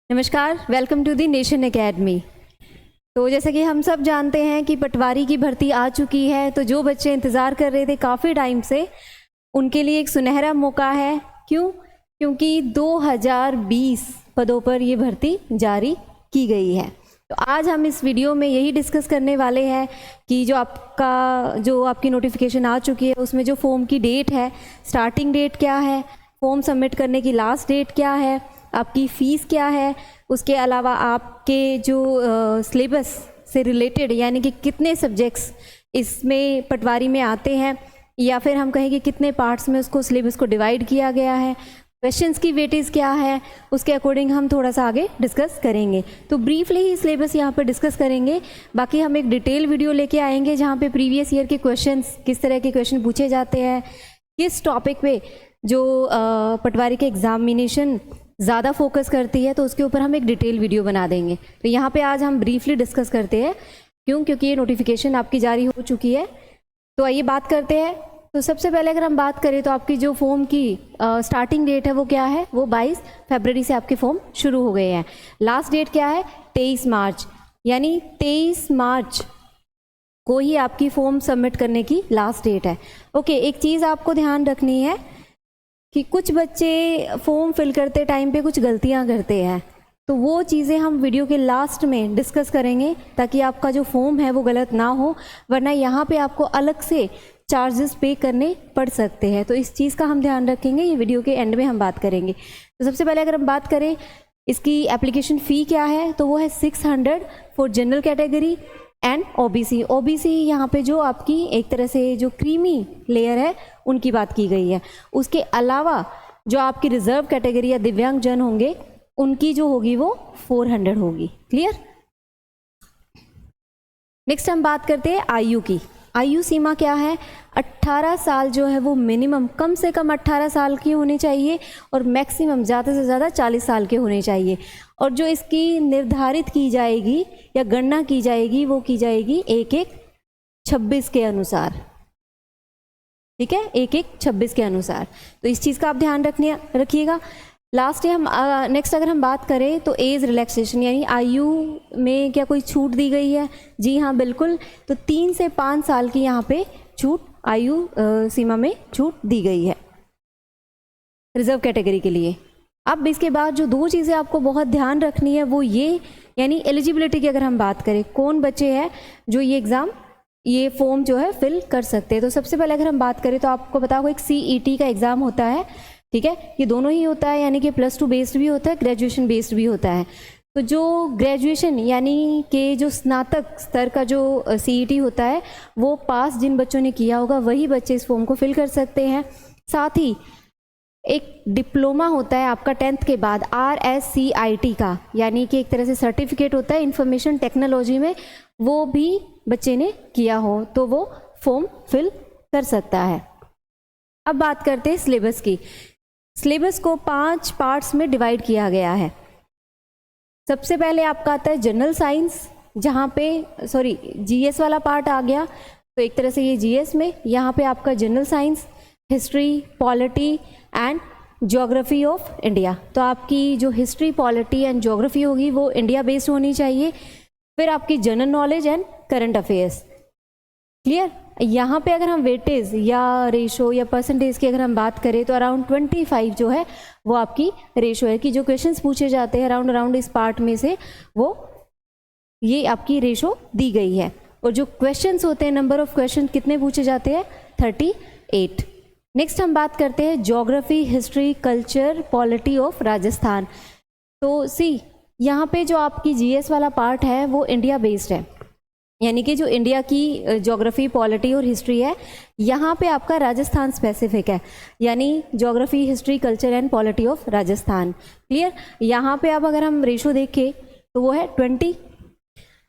नमस्कार, welcome to the Nation Academy. तो जैसे कि हम सब जानते हैं कि पटवारी की भर्ती आ चुकी है, तो जो बच्चे इंतज़ार कर रहे थे काफ़ी टाइम से, उनके लिए एक सुनहरा मौका है। क्यों? क्योंकि 2020 पदों पर ये भर्ती जारी की गई है। तो आज हम इस वीडियो में यही डिस्कस करने वाले हैं कि जो आपकी नोटिफिकेशन आ चुकी है उसमें जो फॉर्म की डेट है, स्टार्टिंग डेट क्या है, फॉर्म सबमिट करने की लास्ट डेट क्या है, आपकी फ़ीस क्या है, उसके अलावा आपके जो सिलेबस से रिलेटेड यानी कि कितने सब्जेक्ट्स इसमें पटवारी में आते हैं, या फिर हम कहें कि कितने पार्ट्स में उसको सिलेबस को डिवाइड किया गया है, क्वेश्चंस की वेटेज क्या है, उसके अकॉर्डिंग हम थोड़ा सा आगे डिस्कस करेंगे। तो ब्रीफली ही सिलेबस यहाँ पर डिस्कस करेंगे। बाकी हम एक डिटेल वीडियो लेके आएंगे जहाँ पे प्रीवियस ईयर के क्वेश्चंस, किस तरह के क्वेश्चन पूछे जाते हैं, किस टॉपिक पे जो पटवारी के एग्जामिनेशन ज़्यादा फोकस करती है, तो उसके ऊपर हम एक डिटेल वीडियो बना देंगे। तो यहाँ पे आज हम ब्रीफली डिस्कस करते हैं। क्यों? क्योंकि ये नोटिफिकेशन आपकी जारी हो चुकी है। तो आइए बात करते हैं। तो सबसे पहले अगर हम बात करें तो आपकी जो फॉर्म की स्टार्टिंग डेट है वो क्या है? वो 22 फरवरी से आपके फॉर्म शुरू हो गए हैं। लास्ट डेट क्या है? 23 मार्च, यानी 23 मार्च को ही आपकी फॉर्म सबमिट करने की लास्ट डेट है। ओके, एक चीज़ आपको ध्यान रखनी है कि कुछ बच्चे फॉर्म फिल करते टाइम पे कुछ गलतियां करते हैं, तो वो चीज़ें हम वीडियो के लास्ट में डिस्कस करेंगे ताकि आपका जो फॉर्म है वो गलत ना हो, वरना यहाँ पे आपको अलग से चार्जेस पे करने पड़ सकते हैं। तो इस चीज़ का हम ध्यान रखेंगे, ये वीडियो के एंड में हम बात करेंगे। तो सबसे पहले अगर हम बात करें इसकी एप्लीकेशन फ़ी क्या है, तो वो है 600 for general category and OBC. OBC यहाँ पे जो आपकी एक तरह से जो क्रीमी लेयर है उनकी बात की गई है। उसके अलावा जो आपकी रिजर्व कैटेगरी या दिव्यांग जन होंगे उनकी जो होगी वो 400 होगी। क्लियर? नेक्स्ट हम बात करते हैं आयु की। आयु सीमा क्या है? 18 साल जो है वो मिनिमम, कम से कम 18 साल की होनी चाहिए और मैक्सिमम ज़्यादा से ज़्यादा 40 साल के होने चाहिए। और जो इसकी निर्धारित की जाएगी या गणना की जाएगी वो की जाएगी 1/1/26 के अनुसार। ठीक है, 1/1/26 के अनुसार। तो इस चीज़ का आप ध्यान रखिएगा। लास्ट है हम नेक्स्ट अगर हम बात करें तो एज रिलैक्सेशन, यानी आयु में क्या कोई छूट दी गई है? जी हाँ, बिल्कुल। तो 3 से 5 साल की यहाँ पे छूट, आयु सीमा में छूट दी गई है रिजर्व कैटेगरी के लिए। अब इसके बाद जो दो चीज़ें आपको बहुत ध्यान रखनी है वो ये, यानी एलिजिबिलिटी की अगर हम बात करें, कौन बच्चे हैं जो ये फॉर्म जो है फिल कर सकते हैं। तो सबसे पहले अगर हम बात करें तो आपको पता होगा एक CET का एग्ज़ाम होता है। ठीक है, ये दोनों ही होता है, यानी कि +2 बेस्ड भी होता है, ग्रेजुएशन बेस्ड भी होता है। तो जो ग्रेजुएशन यानी कि जो स्नातक स्तर का जो CET होता है वो पास जिन बच्चों ने किया होगा वही बच्चे इस फॉर्म को फिल कर सकते हैं। साथ ही एक डिप्लोमा होता है आपका 10th के बाद RSCIT का, यानी कि एक तरह से सर्टिफिकेट होता है इंफॉर्मेशन टेक्नोलॉजी में, वो भी बच्चे ने किया हो तो वो फॉर्म फिल कर सकता है। अब बात करते हैं सिलेबस की। सिलेबस को 5 पार्ट्स में डिवाइड किया गया है। सबसे पहले आपका आता है जनरल साइंस, जहाँ पे GS वाला पार्ट आ गया। तो एक तरह से ये GS में यहाँ पे आपका general science, history, polity and geography of India. तो आपकी जो हिस्ट्री, पॉलिटी एंड ज्योग्राफी होगी वो इंडिया बेस्ड होनी चाहिए। फिर आपकी general knowledge and current affairs. Clear? यहाँ पे अगर हम वेटेज या रेशो या परसेंटेज की अगर हम बात करें तो अराउंड 25 जो है वो आपकी रेशो है कि जो क्वेश्चंस पूछे जाते हैं अराउंड इस पार्ट में से वो ये आपकी रेशो दी गई है। और जो क्वेश्चंस होते हैं, नंबर ऑफ क्वेश्चन कितने पूछे जाते हैं? 38। नेक्स्ट हम बात करते हैं geography, history, culture, polity of Rajasthan. तो यहाँ पे जो आपकी GS वाला पार्ट है वो इंडिया बेस्ड है, यानी कि जो इंडिया की ज्योग्राफी, पॉलिटी और हिस्ट्री है, यहाँ पे आपका राजस्थान स्पेसिफिक है, यानी geography, history, culture and polity of Rajasthan. Clear? यहाँ पे अब अगर हम रेशो देखें तो वो है 20।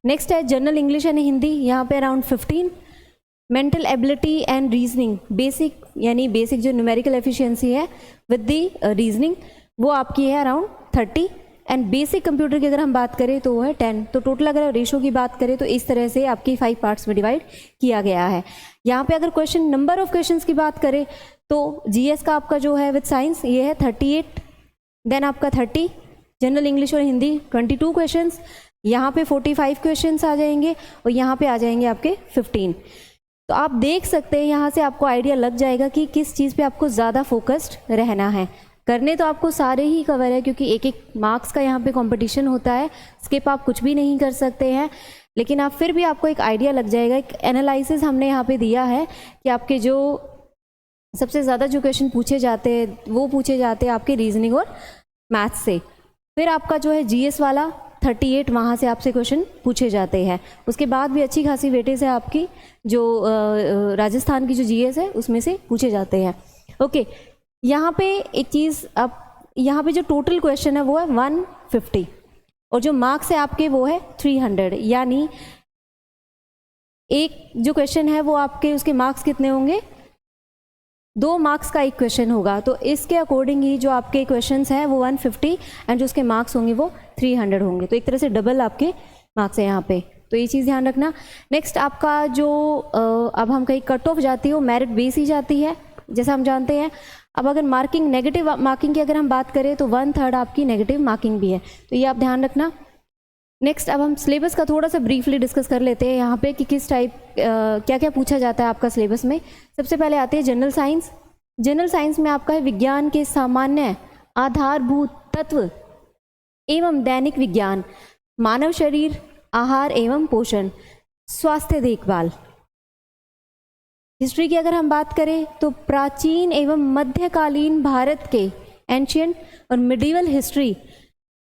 नेक्स्ट है जनरल इंग्लिश एंड हिंदी, यहाँ पे around 15। Mental ability and reasoning, basic यानी बेसिक जो न्यूमेरिकल एफिशिएंसी है विद द रीजनिंग, वो आपकी है अराउंड 30। एंड बेसिक कंप्यूटर की अगर हम बात करें तो वो है 10। तो टोटल अगर रेशो की बात करें तो इस तरह से आपकी 5 पार्ट्स में डिवाइड किया गया है। यहाँ पे अगर नंबर ऑफ क्वेश्चंस की बात करें तो GS का आपका जो है विद साइंस ये है 38, देन आपका 30, जनरल इंग्लिश और हिंदी 22 क्वेश्चंस, यहाँ पे 45 क्वेश्चंस आ जाएंगे और यहाँ पे आ जाएंगे आपके 15। तो आप देख सकते हैं यहाँ से आपको आइडिया लग जाएगा कि किस चीज़ पे आपको ज़्यादा फोकस्ड रहना है। करने तो आपको सारे ही कवर है क्योंकि एक एक मार्क्स का यहाँ पे कंपटीशन होता है, स्किप आप कुछ भी नहीं कर सकते हैं, लेकिन आप फिर भी आपको एक आइडिया लग जाएगा। एक एनालिसिस हमने यहाँ पे दिया है कि आपके जो सबसे ज़्यादा जो क्वेश्चन पूछे जाते हैं वो पूछे जाते हैं आपके रीजनिंग और मैथ्स से। फिर आपका जो है जीएस वाला 38 वहाँ से आपसे क्वेश्चन पूछे जाते हैं। उसके बाद भी अच्छी खासी वेटेज है आपकी, जो राजस्थान की जो जीएस है उसमें से पूछे जाते हैं। ओके, यहाँ पे एक चीज़, अब यहाँ पे जो टोटल क्वेश्चन है वो है 150 और जो मार्क्स है आपके वो है 300, यानी एक जो क्वेश्चन है वो आपके उसके मार्क्स कितने होंगे, 2 मार्क्स का एक क्वेश्चन होगा। तो इसके अकॉर्डिंग ही जो आपके क्वेश्चंस हैं वो 150 एंड जो उसके मार्क्स होंगे वो 300 होंगे। तो एक तरह से डबल आपके मार्क्स है यहाँ पे, तो ये चीज़ ध्यान रखना। नेक्स्ट आपका जो अब हम कहीं कट ऑफ जाती है वो मेरिट बेस ही जाती है, जैसा हम जानते हैं। अब अगर मार्किंग, नेगेटिव मार्किंग की अगर हम बात करें तो 1/3 आपकी नेगेटिव मार्किंग भी है, तो ये आप ध्यान रखना। नेक्स्ट अब हम सिलेबस का थोड़ा सा ब्रीफली डिस्कस कर लेते हैं यहाँ पे कि किस टाइप क्या क्या पूछा जाता है आपका सिलेबस में। सबसे पहले आते हैं जनरल साइंस। जनरल साइंस में आपका है विज्ञान के सामान्य आधारभूत तत्व एवं दैनिक विज्ञान, मानव शरीर, आहार एवं पोषण, स्वास्थ्य देखभाल। हिस्ट्री की अगर हम बात करें तो प्राचीन एवं मध्यकालीन भारत के एंशियंट और मिडिवल हिस्ट्री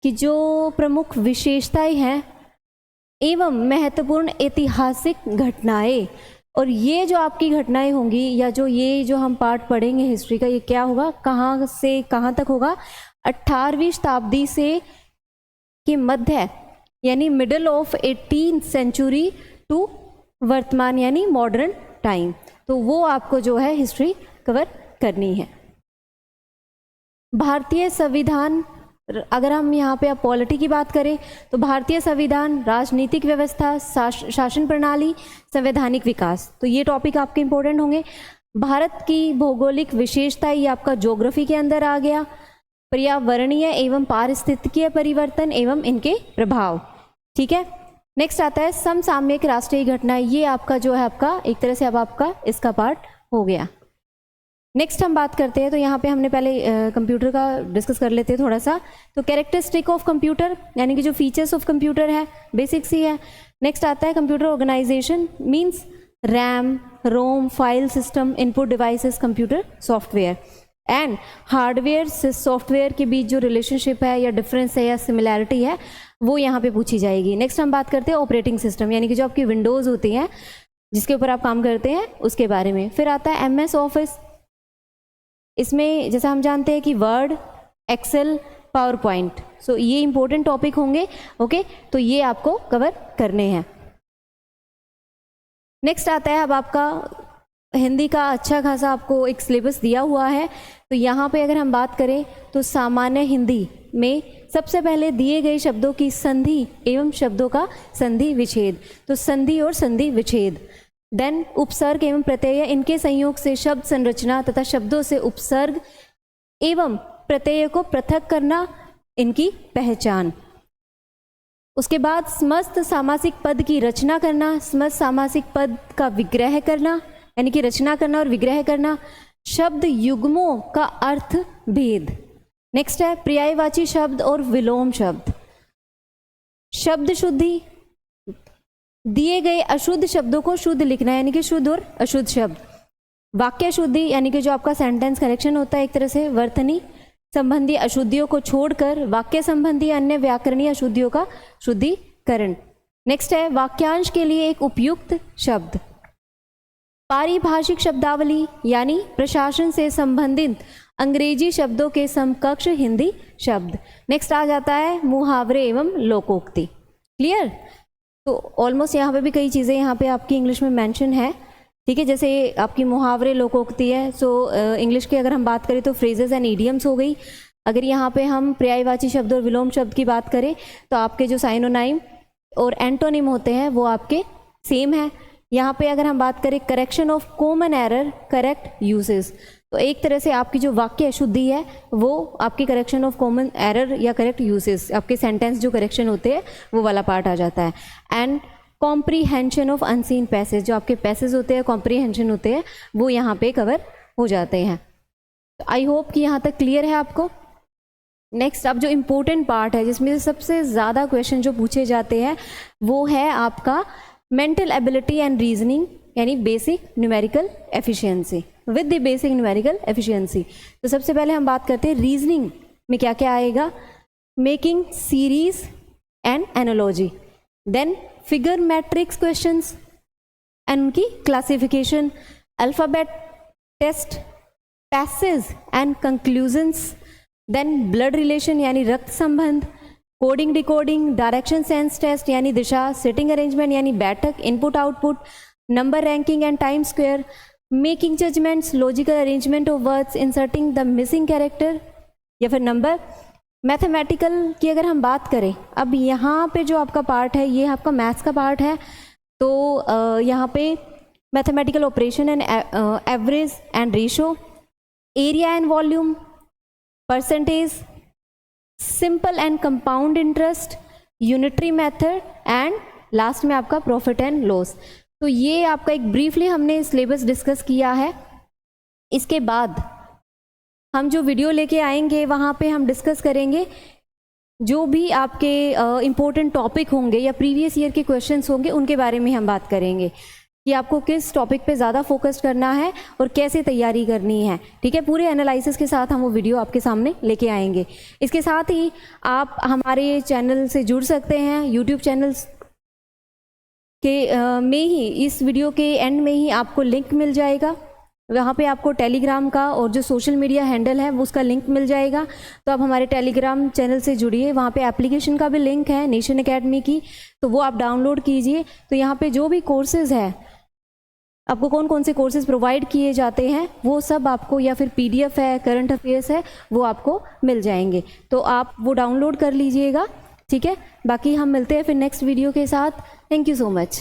की जो प्रमुख विशेषताएं हैं एवं महत्वपूर्ण ऐतिहासिक घटनाएं। और ये जो आपकी घटनाएं होंगी या ये जो हम पार्ट पढ़ेंगे हिस्ट्री का, ये क्या होगा, कहाँ से कहाँ तक होगा, 18वीं शताब्दी से के मध्य यानी middle of 18th century to वर्तमान यानी मॉडर्न टाइम। तो वो आपको जो है हिस्ट्री कवर करनी है। भारतीय संविधान, अगर हम यहाँ पे अब पॉलिटी की बात करें तो भारतीय संविधान, राजनीतिक व्यवस्था, शासन प्रणाली, संवैधानिक विकास, तो ये टॉपिक आपके इंपॉर्टेंट होंगे। भारत की भौगोलिक विशेषता, ये आपका ज्योग्राफी के अंदर आ गया। पर्यावरणीय एवं पारिस्थितिकीय परिवर्तन एवं इनके प्रभाव, ठीक है। नेक्स्ट आता है समसामयिक राष्ट्रीय घटना, ये आपका जो है आपका एक तरह से अब आपका इसका पार्ट हो गया। नेक्स्ट हम बात करते हैं, तो यहाँ पे हमने पहले कंप्यूटर का डिस्कस कर लेते हैं थोड़ा सा। तो कैरेक्टरिस्टिक ऑफ कंप्यूटर यानी कि जो फीचर्स ऑफ कंप्यूटर है, बेसिक्स ही है। नेक्स्ट आता है computer organisation, means RAM, ROM, file system, input devices, computer software and hardware से सॉफ्टवेयर के बीच जो रिलेशनशिप है या डिफरेंस है या सिमिलैरिटी है वो यहाँ पे पूछी जाएगी। नेक्स्ट हम बात करते हैं ऑपरेटिंग सिस्टम यानी कि जो आपकी विंडोज़ होती हैं जिसके ऊपर आप काम करते हैं उसके बारे में। फिर आता है MS ऑफिस, इसमें जैसा हम जानते हैं कि वर्ड, एक्सेल, पावर पॉइंट, सो ये इंपॉर्टेंट टॉपिक होंगे। ओके, तो ये आपको कवर करने हैं। नेक्स्ट आता है अब आपका हिंदी का अच्छा खासा आपको एक सिलेबस दिया हुआ है। तो यहाँ पे अगर हम बात करें तो सामान्य हिंदी में सबसे पहले दिए गए शब्दों की संधि एवं शब्दों का संधि विच्छेद, तो संधि और संधि विच्छेद। देन उपसर्ग एवं प्रत्यय, इनके संयोग से शब्द संरचना तथा शब्दों से उपसर्ग एवं प्रत्यय को पृथक करना, इनकी पहचान। उसके बाद समस्त सामासिक पद की रचना करना, समस्त सामासिक पद का विग्रह करना यानी कि रचना करना और विग्रह करना। शब्द युग्मों का अर्थ भेद। नेक्स्ट है पर्यायवाची शब्द और विलोम शब्द। शब्द शुद्धि, दिए गए अशुद्ध शब्दों को शुद्ध लिखना यानी कि शुद्ध और अशुद्ध शब्द। वाक्य शुद्धि यानी कि जो आपका सेंटेंस करेक्शन होता है एक तरह से, वर्तनी संबंधी अशुद्धियों को छोड़कर वाक्य संबंधी अन्य व्याकरणीय अशुद्धियों का शुद्धिकरण। नेक्स्ट है वाक्यांश के लिए एक उपयुक्त शब्द। पारिभाषिक शब्दावली यानी प्रशासन से संबंधित अंग्रेजी शब्दों के समकक्ष हिंदी शब्द। नेक्स्ट आ जाता है मुहावरे एवं लोकोक्ति। क्लियर? तो ऑलमोस्ट यहाँ पे भी कई चीज़ें यहाँ पे आपकी इंग्लिश में मेंशन है, ठीक है। जैसे आपकी मुहावरे लोकोक्ति है, सो इंग्लिश की अगर हम बात करें तो फ्रेजेस एंड इडियम्स हो गई। अगर यहाँ पे हम पर्यायवाची शब्द और विलोम शब्द की बात करें तो आपके जो साइनोनाइम और एंटोनिम होते हैं वो आपके सेम है। यहाँ पे अगर हम बात करें correction of common error, correct uses, तो एक तरह से आपकी जो वाक्य अशुद्धि है वो आपकी करेक्शन ऑफ कॉमन एरर या करेक्ट यूसेस, आपके सेंटेंस जो करेक्शन होते हैं वो वाला पार्ट आ जाता है। And comprehension of unseen passage, जो आपके पैसेज होते हैं, कॉम्प्रीहेंशन होते हैं, वो यहाँ पे कवर हो जाते हैं। आई होप कि यहाँ तक क्लियर है आपको। नेक्स्ट अब जो इम्पोर्टेंट पार्ट है जिसमें से सबसे ज़्यादा क्वेश्चन जो पूछे जाते हैं वो है आपका मेंटल एबिलिटी एंड रीजनिंग, यानी basic numerical efficiency with the basic numerical efficiency. तो सबसे पहले हम बात करते हैं रीजनिंग में क्या क्या आएगा। Making series and analogy, then figure matrix questions and उनकी classification, alphabet test, passage and conclusions, then blood relation यानी रक्त संबंध, coding decoding, direction sense test यानी दिशा, सिटिंग अरेंजमेंट यानी बैठक, input output, number ranking and time square, making judgements, logical arrangement of words, inserting the missing character या फिर number. Mathematical की अगर हम बात करें, अब यहाँ पे जो आपका पार्ट है ये आपका मैथ्स का पार्ट है। तो यहाँ पे mathematical operation and average and ratio, area and volume, percentage, simple and compound interest, unitary method and last में आपका प्रॉफिट एंड लॉस। तो ये आपका एक ब्रीफली हमने सिलेबस डिस्कस किया है। इसके बाद हम जो वीडियो लेके आएंगे वहाँ पे हम डिस्कस करेंगे जो भी आपके इम्पोर्टेंट टॉपिक होंगे या प्रीवियस ईयर के क्वेश्चंस होंगे उनके बारे में हम बात करेंगे कि आपको किस टॉपिक पे ज़्यादा फोकस करना है और कैसे तैयारी करनी है। ठीक है, पूरे एनालिसिस के साथ हम वो वीडियो आपके सामने लेके आएंगे। इसके साथ ही आप हमारे चैनल से जुड़ सकते हैं। यूट्यूब चैनल्स के में ही इस वीडियो के एंड में ही आपको लिंक मिल जाएगा, वहाँ पे आपको टेलीग्राम का और जो सोशल मीडिया हैंडल है वो उसका लिंक मिल जाएगा। तो आप हमारे टेलीग्राम चैनल से जुड़िए, वहाँ पे एप्लीकेशन का भी लिंक है नेशन एकेडमी की, तो वो आप डाउनलोड कीजिए। तो यहाँ पे जो भी कोर्सेज़ है, आपको कौन कौन से कोर्सेज प्रोवाइड किए जाते हैं वो सब आपको, या फिर PDF है, करंट अफेयर्स है, वो आपको मिल जाएंगे। तो आप वो डाउनलोड कर लीजिएगा। ठीक है, बाकी हम मिलते हैं फिर नेक्स्ट वीडियो के साथ। Thank you so much.